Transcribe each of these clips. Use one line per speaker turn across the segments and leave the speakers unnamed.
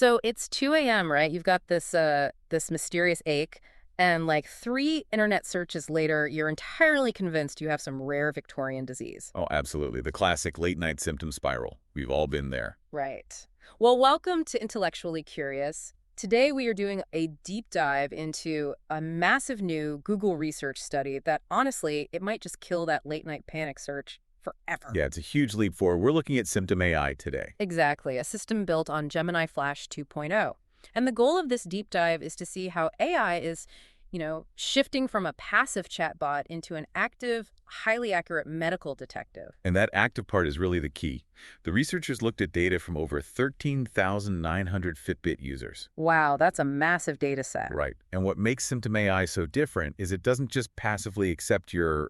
So it's 2 a.m., right? You've got this mysterious ache, and like 3 internet searches later, you're entirely convinced you have some rare Victorian disease.
Oh, absolutely. The classic late-night symptom spiral. We've all been there.
Right. Well, welcome to Intellectually Curious. Today we are doing a deep dive into a massive new Google research study that honestly, it might just kill that late night panic search forever.
Yeah, it's a huge leap forward. We're looking at SymptomAI today.
Exactly, a system built on Gemini Flash 2.0. And the goal of this deep dive is to see how AI is, shifting from a passive chatbot into an active, highly accurate medical detective.
And that active part is really the key. The researchers looked at data from over 13,900 Fitbit users.
Wow, that's a massive data set.
Right. And what makes SymptomAI so different is it doesn't just passively accept your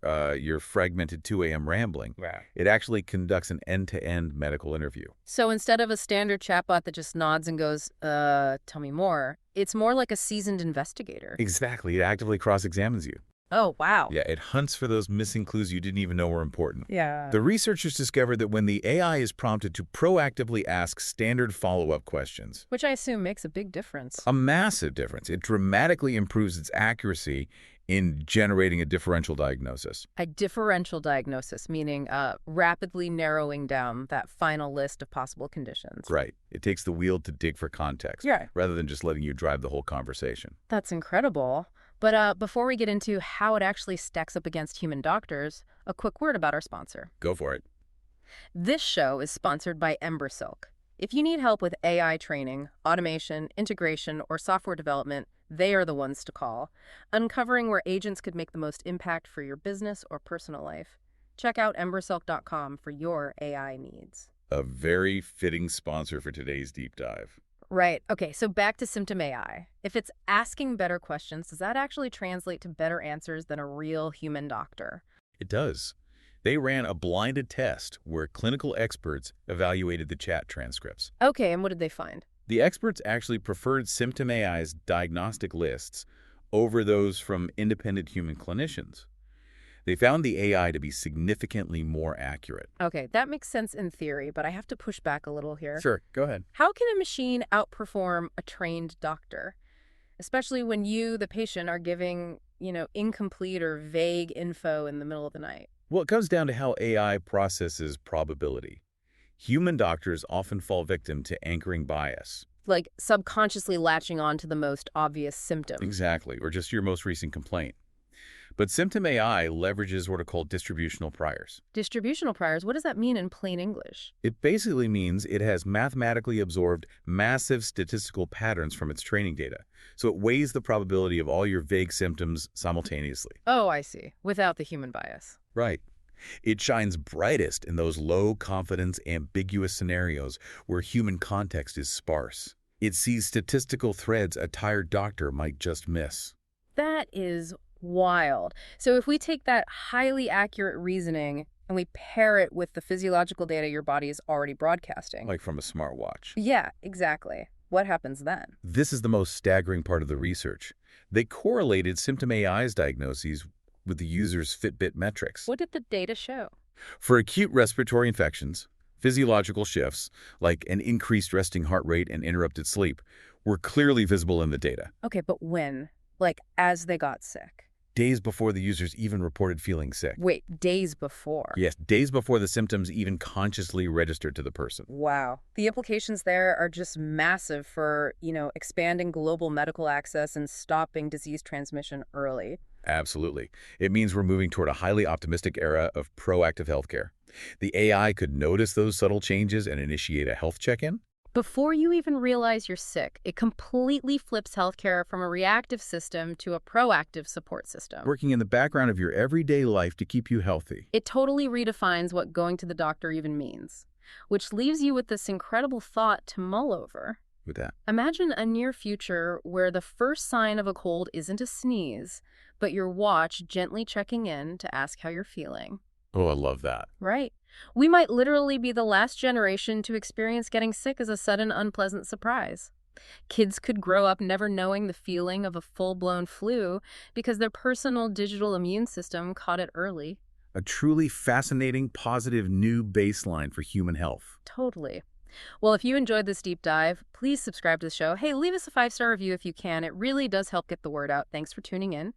fragmented 2 a.m. rambling.
Wow.
It actually conducts an end-to-end medical interview.
So instead of a standard chatbot that just nods and goes, tell me more, it's more like a seasoned investigator.
Exactly. It actively cross-examines you.
Oh, wow.
Yeah, it hunts for those missing clues you didn't even know were important.
Yeah.
The researchers discovered that when the AI is prompted to proactively ask standard follow-up questions,
Which I assume makes a big difference.
a massive difference, it dramatically improves its accuracy in generating a differential diagnosis.
A differential diagnosis, meaning rapidly narrowing down that final list of possible conditions.
Right. It takes the wheel to dig for context,
Yeah.
rather than just letting you drive the whole conversation.
That's incredible. But before we get into how it actually stacks up against human doctors, a quick word about our sponsor.
Go for it.
This show is sponsored by Silk. If you need help with AI training, automation, integration, or software development, they are the ones to call, uncovering where agents could make the most impact for your business or personal life. Check out embersilk.com for your AI needs.
A very fitting sponsor for today's deep dive.
Right. Okay, so back to SymptomAI. If it's asking better questions, does that actually translate to better answers than a real human doctor?
It does. They ran a blinded test where clinical experts evaluated the chat transcripts.
Okay, and what did they find?
The experts actually preferred SymptomAI's diagnostic lists over those from independent human clinicians. They found the AI to be significantly more accurate.
Okay, that makes sense in theory, but I have to push back a little here.
Sure, go ahead.
How can a machine outperform a trained doctor? Especially when you, the patient, are giving, incomplete or vague info in the middle of the night.
Well, it comes down to how AI processes probability. Human doctors often fall victim to anchoring bias.
Like subconsciously latching on to the most obvious symptom.
Exactly, or just your most recent complaint. But SymptomAI leverages what are called distributional priors.
Distributional priors, what does that mean in plain English?
It basically means it has mathematically absorbed massive statistical patterns from its training data. So it weighs the probability of all your vague symptoms simultaneously.
Oh, I see. Without the human bias.
Right. It shines brightest in those low-confidence, ambiguous scenarios where human context is sparse. It sees statistical threads a tired doctor might just miss.
That is wild. So if we take that highly accurate reasoning and we pair it with the physiological data your body is already broadcasting.
Like from a smartwatch.
Yeah, exactly. What happens then?
This is the most staggering part of the research. They correlated SymptomAI's diagnoses with the user's Fitbit metrics.
What did the data show?
For acute respiratory infections, physiological shifts, like an increased resting heart rate and interrupted sleep, were clearly visible in the data.
Okay, but when? Like, as they got sick?
Days before the users even reported feeling sick.
Wait, days before?
Yes, days before the symptoms even consciously registered to the person.
Wow. The implications there are just massive for, expanding global medical access and stopping disease transmission early.
Absolutely. It means we're moving toward a highly optimistic era of proactive healthcare. The AI could notice those subtle changes and initiate a health check-in.
Before you even realize you're sick, it completely flips healthcare from a reactive system to a proactive support system.
Working in the background of your everyday life to keep you healthy.
It totally redefines what going to the doctor even means, which leaves you with this incredible thought to mull over.
With that.
Imagine a near future where the first sign of a cold isn't a sneeze, but your watch gently checking in to ask how you're feeling.
Oh, I love that.
Right. We might literally be the last generation to experience getting sick as a sudden unpleasant surprise. Kids could grow up never knowing the feeling of a full-blown flu because their personal digital immune system caught it early.
A truly fascinating, positive new baseline for human health.
Totally. Well, if you enjoyed this deep dive, please subscribe to the show. Hey, leave us a 5-star review if you can. It really does help get the word out. Thanks for tuning in.